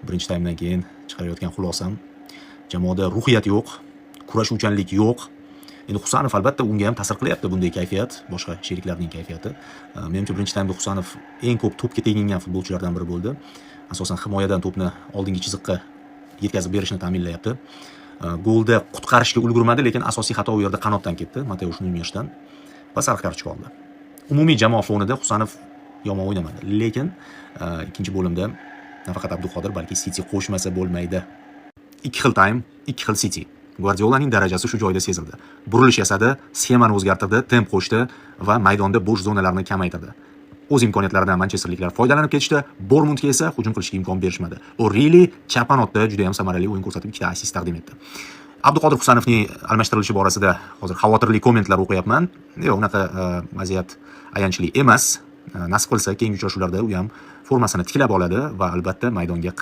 birinchi taymdan keyin chiqarayotgan xulosam, jamoada ruhiyat yo'q, kurashuvchanlik yo'q. Endi Husanov albatta unga ham ta'sir qilyapti bunday kayfiyat, boshqa sheriklarning kayfiyati. Menimcha birinchi taymda Husanov eng ko'p to'pga tegingan futbolchilardan biri bo'ldi. Asosan himoyadan to'pni oldingi chiziqqa yetkazib berishni ta'minlayapti. Golda qutqarishga ulgurmadi, lekin asosiy xato u yerda qanotdan ketdi, Mateusz Nunyeshdan va sariq kartochka oldi. Umumiy jamoa fonida Husanov yomon o'ynamadi, lekin ikkinchi bo'limda nafaqat Abduqodir, balki City qo'shmasa bo'lmaydi. Ikki xil taym, ikki xil City. Guardiolaning darajasi shu joyda sezildi. Burilish yasadi, sxemani o'zgartirdi, temp qo'shdi va maydonda bo'sh zonalarni kamaytirdi. O'z imkoniyatlaridan manchesterliklar foydalanib ketishdi, Bournemouthga esa hujum qilishga imkon berishmadi. O'Reilly chapanotda juda ham samarali o'yin ko'rsatib, ikkita assist taqdim etdi. Abduqodir Husanovning almashtirilishi borasida hozir xavotirli kommentlar o'qiyapman. Yo'q, unaqa vaziyat ayanchli emas. Nasib qilsa keyingi uchrashuvlarda u ham formasini tiklab oladi va albatta maydonga